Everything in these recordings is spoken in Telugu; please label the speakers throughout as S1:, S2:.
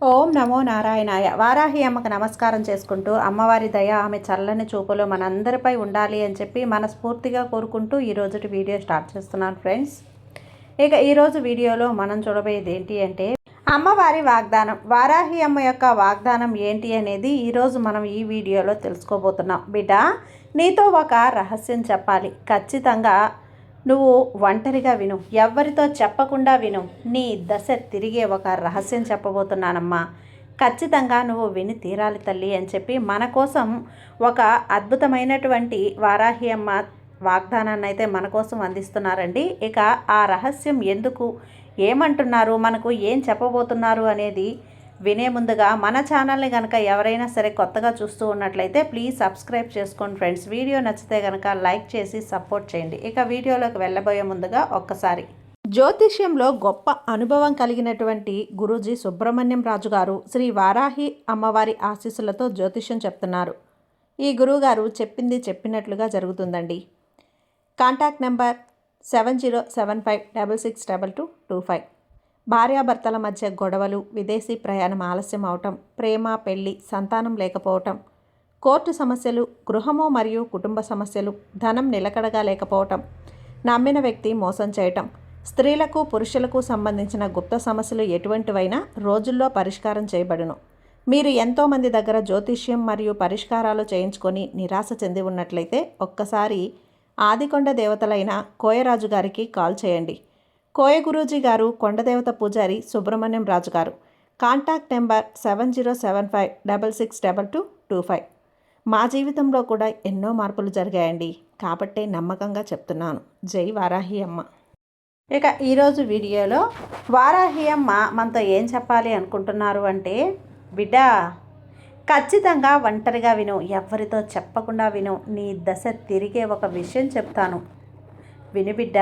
S1: ఓం నమో నారాయణాయ. వారాహి అమ్మకు నమస్కారం చేసుకుంటూ అమ్మవారి దయ ఆమె చల్లని చూపులు మనందరిపై ఉండాలి అని చెప్పి మనస్ఫూర్తిగా కోరుకుంటూ ఈరోజు వీడియో స్టార్ట్ చేస్తున్నాను ఫ్రెండ్స్. ఇక ఈరోజు వీడియోలో మనం చూడబోయేది ఏంటి అంటే అమ్మవారి వాగ్దానం. వారాహి అమ్మ యొక్క వాగ్దానం ఏంటి అనేది ఈరోజు మనం ఈ వీడియోలో తెలుసుకోబోతున్నాం. బిడ్డ, నీతో ఒక రహస్యం చెప్పాలి. ఖచ్చితంగా నువ్వు ఒంటరిగా విను, ఎవ్వరితో చెప్పకుండా విను. నీ దశ తిరిగే ఒక రహస్యం చెప్పబోతున్నానమ్మా. ఖచ్చితంగా నువ్వు విని తీరాలి తల్లి అని చెప్పి మన కోసం ఒక అద్భుతమైనటువంటి వారాహి అమ్మ వాగ్దానాన్ని అయితే మన కోసం అందిస్తున్నారండి. ఇక ఆ రహస్యం ఎందుకు, ఏమంటున్నారు, మనకు ఏం చెప్పబోతున్నారు అనేది వినే ముందుగా మన ఛానల్ని కనుక ఎవరైనా సరే కొత్తగా చూస్తూ ఉన్నట్లయితే ప్లీజ్ సబ్స్క్రైబ్ చేసుకోండి ఫ్రెండ్స్. వీడియో నచ్చితే కనుక లైక్ చేసి సపోర్ట్ చేయండి. ఇక వీడియోలోకి వెళ్ళబోయే ముందుగా ఒక్కసారి జ్యోతిష్యంలో గొప్ప అనుభవం కలిగినటువంటి గురూజీ సుబ్రహ్మణ్యం రాజు గారు శ్రీ వారాహి అమ్మవారి ఆశీస్సులతో జ్యోతిష్యం చెప్తున్నారు. ఈ గురువుగారు చెప్పింది చెప్పినట్లుగా జరుగుతుందండి. Contact number 7075662225. భార్యాభర్తల మధ్య గొడవలు, విదేశీ ప్రయాణం ఆలస్యం అవటం, ప్రేమ, పెళ్లి, సంతానం లేకపోవటం, కోర్టు సమస్యలు, గృహము మరియు కుటుంబ సమస్యలు, ధనం నిలకడగా లేకపోవటం, నమ్మిన వ్యక్తి మోసం చేయటం, స్త్రీలకు పురుషులకు సంబంధించిన గుప్త సమస్యలు ఎటువంటివైనా రోజుల్లో పరిష్కారం చేయబడును. మీరు ఎంతోమంది దగ్గర జ్యోతిష్యం మరియు పరిష్కారాలు చేయించుకొని నిరాశ చెంది ఉన్నట్లయితే ఒక్కసారి ఆదికొండ దేవతలైన కోయరాజు గారికి కాల్ చేయండి. కోయ గురూజీ గారు కొండదేవత పూజారి సుబ్రహ్మణ్యం రాజు గారు. Contact number 7075662225. మా జీవితంలో కూడా ఎన్నో మార్పులు జరిగాయండి, కాబట్టే నమ్మకంగా చెప్తున్నాను. జై వారాహి అమ్మ. ఇక ఈరోజు వీడియోలో వారాహి అమ్మ మనతో ఏం చెప్పాలి అనుకుంటున్నారు అంటే, బిడ్డ ఖచ్చితంగా ఒంటరిగా విను, ఎవరితో చెప్పకుండా విను. నీ దశ తిరిగే ఒక విషయం చెప్తాను, విను బిడ్డ.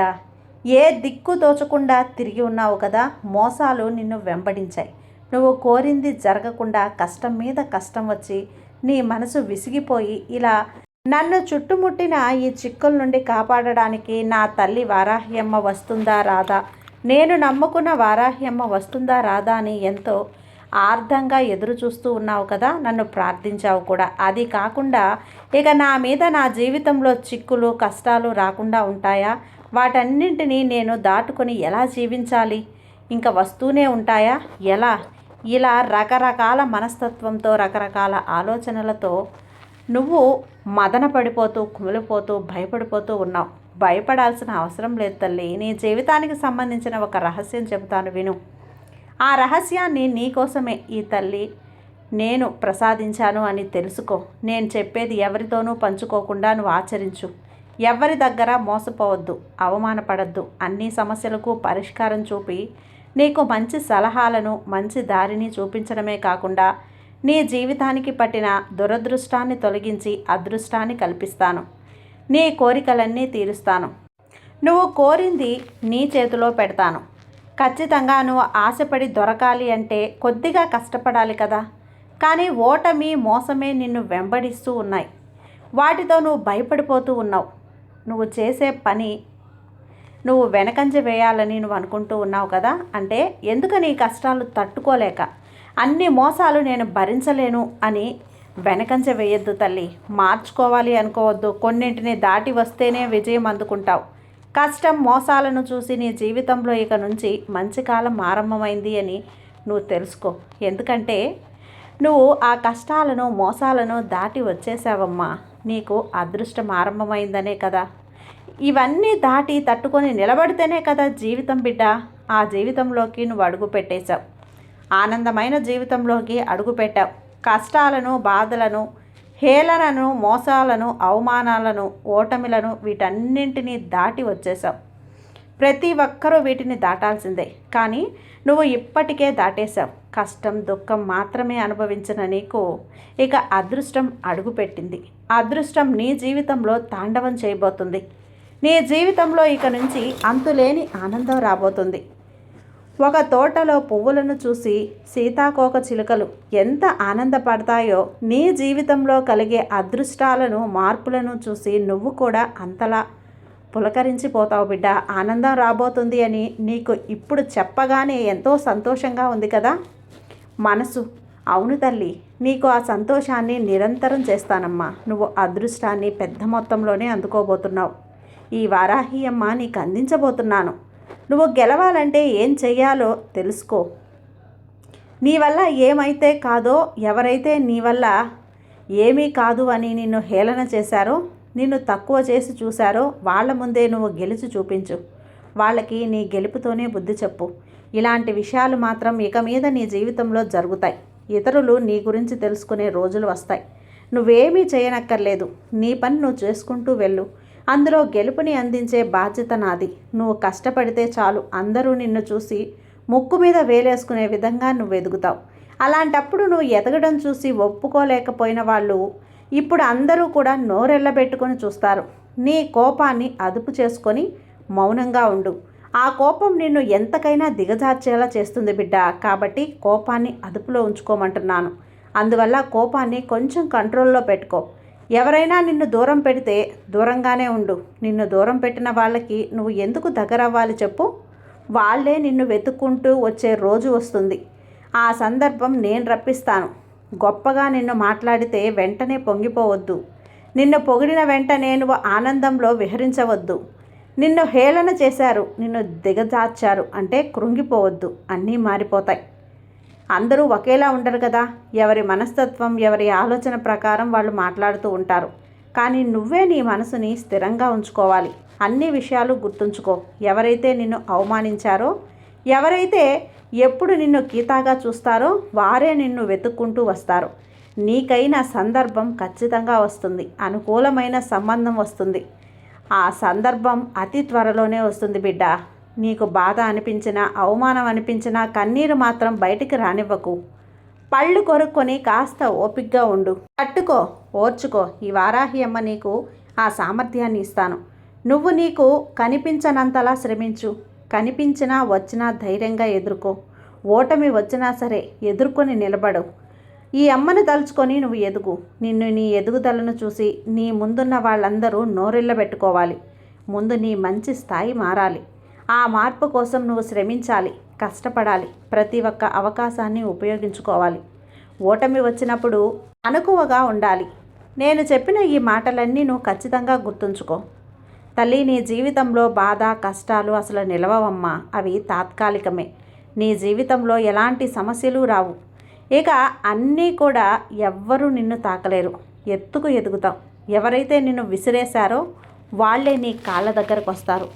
S1: ఏ దిక్కు తోచకుండా తిరిగి ఉన్నావు కదా, మోసాలు నిన్ను వెంబడించాయి. నువ్వు కోరింది జరగకుండా కష్టం మీద కష్టం వచ్చి నీ మనసు విసిగిపోయి ఇలా నన్ను చుట్టుముట్టిన ఈ చిక్కుల నుండి కాపాడడానికి నా తల్లి వారాహ్యమ్మ వస్తుందా రాదా, నేను నమ్ముకున్న వారాహ్యమ్మ వస్తుందా రాదా అని ఎంతో ఆర్ధంగా ఎదురు చూస్తూ ఉన్నావు కదా, నన్ను ప్రార్థించావు కూడా. అది కాకుండా ఇక నా మీద నా జీవితంలో చిక్కులు కష్టాలు రాకుండా ఉంటాయా, వాటన్నింటినీ నేను దాటుకొని ఎలా జీవించాలి, ఇంకా వస్తూనే ఉంటాయా ఎలా, ఇలా రకరకాల మనస్తత్వంతో రకరకాల ఆలోచనలతో నువ్వు మదన పడిపోతూ కుమిలిపోతూ భయపడిపోతూ ఉన్నావు. భయపడాల్సిన అవసరం లేదు తల్లి. నీ జీవితానికి సంబంధించిన ఒక రహస్యం చెబుతాను, విను. ఆ రహస్యాన్ని నీకోసమే ఈ తల్లి నేను ప్రసాదించాను అని తెలుసుకో. నేను చెప్పేది ఎవరితోనూ పంచుకోకుండా నువ్వు ఆచరించు. ఎవరి దగ్గర మోసపోవద్దు, అవమానపడద్దు. అన్ని సమస్యలకు పరిష్కారం చూపి నీకు మంచి సలహాలను మంచి దారిని చూపించడమే కాకుండా నీ జీవితానికి పట్టిన దురదృష్టాన్ని తొలగించి అదృష్టాన్ని కల్పిస్తాను. నీ కోరికలన్నీ తీరుస్తాను. నువ్వు కోరింది నీ చేతిలో పెడతాను. ఖచ్చితంగా నువ్వు ఆశపడి దొరకాలి అంటే కొద్దిగా కష్టపడాలి కదా. కానీ ఓటమి మోసమే నిన్ను వెంబడిస్తూ ఉన్నాయి. వాటితో నువ్వు భయపడిపోతూ ఉన్నావు. నువ్వు చేసే పని నువ్వు వెనకంజ వేయాలని నువ్వు అనుకుంటూ ఉన్నావు కదా. అంటే ఎందుకని కష్టాలు తట్టుకోలేక, అన్ని మోసాలు నేను భరించలేను అని వెనకంజ వేయొద్దు తల్లి. మార్చుకోవాలి అనుకోవద్దు. కొన్నింటిని దాటి వస్తేనే విజయం అందుకుంటావు. కష్టం మోసాలను చూసి నీ జీవితంలో ఇక నుంచి మంచి కాలం ఆరంభమైంది అని నువ్వు తెలుసుకో. ఎందుకంటే నువ్వు ఆ కష్టాలను మోసాలను దాటి వచ్చేసావమ్మా. నీకు అదృష్టం ఆరంభమైందనే కదా. ఇవన్నీ దాటి తట్టుకొని నిలబడితేనే కదా జీవితం బిడ్డ. ఆ జీవితంలోకి నువ్వు అడుగు పెట్టేశావు. ఆనందమైన జీవితంలోకి అడుగు పెట్టావు. కష్టాలను, బాధలను, హేళనను, మోసాలను, అవమానాలను, ఓటమిలను వీటన్నింటినీ దాటి వచ్చేసావు. ప్రతి ఒక్కరూ వీటిని దాటాల్సిందే. కానీ నువ్వు ఇప్పటికే దాటేశావు. కష్టం దుఃఖం మాత్రమే అనుభవించిన నీకు ఇక అదృష్టం అడుగుపెట్టింది. అదృష్టం నీ జీవితంలో తాండవం చేయబోతుంది. నీ జీవితంలో ఇక నుంచి అంతులేని ఆనందం రాబోతుంది. ఒక తోటలో పువ్వులను చూసి సీతాకోక చిలుకలు ఎంత ఆనందపడతాయో నీ జీవితంలో కలిగే అదృష్టాలను మార్పులను చూసి నువ్వు కూడా అంతలా పులకరించిపోతావు బిడ్డ. ఆనందం రాబోతుంది అని నీకు ఇప్పుడు చెప్పగానే ఎంతో సంతోషంగా ఉంది కదా. మనసు. అవును తల్లి, నీకు ఆ సంతోషాన్ని నిరంతరం చేస్తానమ్మా. నువ్వు అదృష్టాన్ని పెద్ద మొత్తంలోనే అందుకోబోతున్నావు. ఈ వారాహి అమ్మ నీకు అందించబోతున్నాను. నువ్వు గెలవాలంటే ఏం చెయ్యాలో తెలుసుకో. నీ వల్ల ఏమైతే కాదో, ఎవరైతే నీ వల్ల ఏమీ కాదు అని నిన్ను హేళన చేశారో, నిన్ను తక్కువ చేసి చూశారో వాళ్ళ ముందే నువ్వు గెలిచి చూపించు. వాళ్ళకి నీ గెలుపుతోనే బుద్ధి చెప్పు. ఇలాంటి విషయాలు మాత్రం ఇక మీద నీ జీవితంలో జరుగుతాయి. ఇతరులు నీ గురించి తెలుసుకునే రోజులు వస్తాయి. నువ్వేమీ చేయనక్కర్లేదు. నీ పని నువ్వు చేసుకుంటూ వెళ్ళు. అందులో గెలుపుని అందించే బాధ్యత నాది. నువ్వు కష్టపడితే చాలు, అందరూ నిన్ను చూసి ముక్కు మీద వేలేసుకునే విధంగా నువ్వు ఎదుగుతావు. అలాంటప్పుడు నువ్వు ఎదగడం చూసి ఒప్పుకోలేకపోయిన వాళ్ళు ఇప్పుడు అందరూ కూడా నోరెళ్ళబెట్టుకొని చూస్తారు. నీ కోపాన్ని అదుపు చేసుకొని మౌనంగా ఉండు. ఆ కోపం నిన్ను ఎంతకైనా దిగజార్చేలా చేస్తుంది బిడ్డ. కాబట్టి కోపాన్ని అదుపులో ఉంచుకోమంటున్నాను. అందువల్ల కోపాన్ని కొంచెం కంట్రోల్లో పెట్టుకో. ఎవరైనా నిన్ను దూరం పెడితే దూరంగానే ఉండు. నిన్ను దూరం పెట్టిన వాళ్ళకి నువ్వు ఎందుకు దగ్గరవ్వాలి చెప్పు? వాళ్ళే నిన్ను వెతుక్కుంటూ వచ్చే రోజు వస్తుంది. ఆ సందర్భం నేను రప్పిస్తాను. గొప్పగా నిన్ను మాట్లాడితే వెంటనే పొంగిపోవద్దు. నిన్ను పొగిడిన వెంటనే నువ్వు ఆనందంలో విహరించవద్దు. నిన్ను హేళన చేశారు, నిన్ను దిగజార్చారు అంటే కృంగిపోవద్దు. అన్నీ మారిపోతాయి. అందరూ ఒకేలా ఉండరు కదా. ఎవరి మనస్తత్వం, ఎవరి ఆలోచన ప్రకారం వాళ్ళు మాట్లాడుతూ ఉంటారు. కానీ నువ్వే నీ మనసుని స్థిరంగా ఉంచుకోవాలి. అన్ని విషయాలు గుర్తుంచుకో. ఎవరైతే నిన్ను అవమానించారో, ఎవరైతే ఎప్పుడు నిన్ను కీతాగా చూస్తారో వారే నిన్ను వెతుక్కుంటూ వస్తారు. నీకైన సందర్భం ఖచ్చితంగా వస్తుంది. అనుకూలమైన సంబంధం వస్తుంది. ఆ సందర్భం అతి త్వరలోనే వస్తుంది బిడ్డ. నీకు బాధ అనిపించినా, అవమానం అనిపించినా కన్నీరు మాత్రం బయటికి రానివ్వకు. పళ్ళు కొరుక్కొని కాస్త ఓపికగా ఉండు. తట్టుకో, ఓర్చుకో. ఈ వారాహి అమ్మ నీకు ఆ సామర్థ్యాన్ని ఇస్తాను. నువ్వు నీకు కనిపించనంతలా శ్రమించు. కనిపించినా వచ్చినా ధైర్యంగా ఎదుర్కో. ఓటమి వచ్చినా సరే ఎదుర్కొని నిలబడు. ఈ అమ్మని తలుచుకొని నువ్వు ఎదుగు. నిన్ను, నీ ఎదుగుదలను చూసి నీ ముందున్న వాళ్ళందరూ నోరెళ్ళబెట్టుకోవాలి. ముందు నీ మంచి స్థాయి మారాలి. ఆ మార్పు కోసం నువ్వు శ్రమించాలి, కష్టపడాలి. ప్రతి ఒక్క అవకాశాన్ని ఉపయోగించుకోవాలి. ఓటమి వచ్చినప్పుడు అనుకువగా ఉండాలి. నేను చెప్పిన ఈ మాటలన్నీ నువ్వు ఖచ్చితంగా గుర్తుంచుకో తల్లి. నీ జీవితంలో బాధ, కష్టాలు అసలు నిలవవమ్మా. అవి తాత్కాలికమే. నీ జీవితంలో ఎలాంటి సమస్యలు రావు. ఇక అన్నీ కూడా ఎవ్వరూ నిన్ను తాకలేరు. ఎత్తుకు ఎదుగుతావు. ఎవరైతే నిన్ను విసిరేశారో వాళ్ళే నీ కాళ్ళ దగ్గరకు వస్తారు.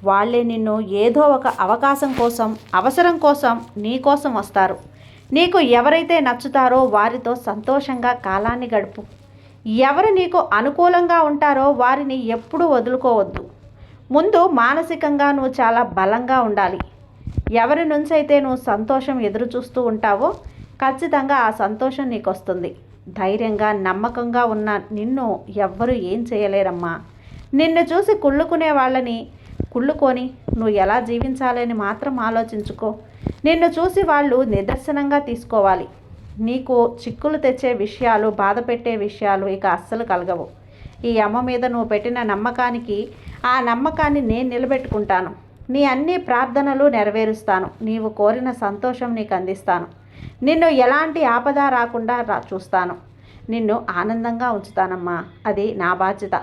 S1: వాళ్ళే నిన్ను ఏదో ఒక అవకాశం కోసం, అవసరం కోసం, నీ కోసం వస్తారు. నీకు ఎవరైతే నచ్చుతారో వారితో సంతోషంగా కాలాన్ని గడుపు. ఎవరు నీకు అనుకూలంగా ఉంటారో వారిని ఎప్పుడూ వదులుకోవద్దు. ముందు మానసికంగా నువ్వు చాలా బలంగా ఉండాలి. ఎవరి నుంచి అయితే నువ్వు సంతోషం ఎదురు చూస్తూ ఉంటావో ఖచ్చితంగా ఆ సంతోషం నీకు వస్తుంది. ధైర్యంగా, నమ్మకంగా ఉన్న నిన్ను ఎవ్వరూ ఏం చేయలేరమ్మా. నిన్ను చూసి కుళ్ళుకునే వాళ్ళని కుళ్ళుకొని నువ్వు ఎలా జీవించాలని మాత్రం ఆలోచించుకో. నిన్ను చూసి వాళ్ళు నిదర్శనంగా తీసుకోవాలి. నీకు చిక్కులు తెచ్చే విషయాలు, బాధ పెట్టే విషయాలు ఇక అస్సలు కలగవు. ఈ అమ్మ మీద నువ్వు పెట్టిన నమ్మకానికి, ఆ నమ్మకాన్ని నేను నిలబెట్టుకుంటాను. నీ అన్ని ప్రార్థనలు నెరవేరుస్తాను. నీవు కోరిన సంతోషం నీకు అందిస్తాను. నిన్ను ఎలాంటి ఆపద రాకుండా చూస్తాను. నిన్ను ఆనందంగా ఉంచుతానమ్మా. అది నా బాధ్యత.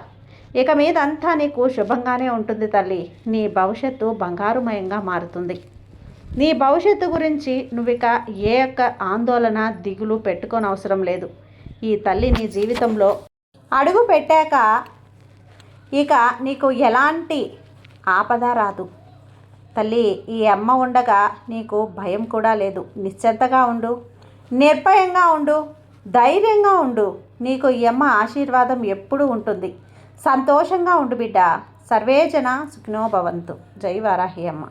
S1: ఇక మీదంతా నీకు శుభంగానే ఉంటుంది తల్లి. నీ భవిష్యత్తు బంగారుమయంగా మారుతుంది. నీ భవిష్యత్తు గురించి నువ్విక ఏ ఒక్క ఆందోళన, దిగులు పెట్టుకోని అవసరం లేదు. ఈ తల్లి నీ జీవితంలో అడుగు పెట్టాక ఇక నీకు ఎలాంటి ఆపద రాదు తల్లి. ఈ అమ్మ ఉండగా నీకు భయం కూడా లేదు. నిశ్చింతగా ఉండు, నిర్భయంగా ఉండు, ధైర్యంగా ఉండు. నీకు ఈ అమ్మ ఆశీర్వాదం ఎప్పుడూ ఉంటుంది. సంతోషంగా ఉండు బిడ్డ. సర్వేజన సుఖినో భవంతు. జై వారాహి అమ్మ.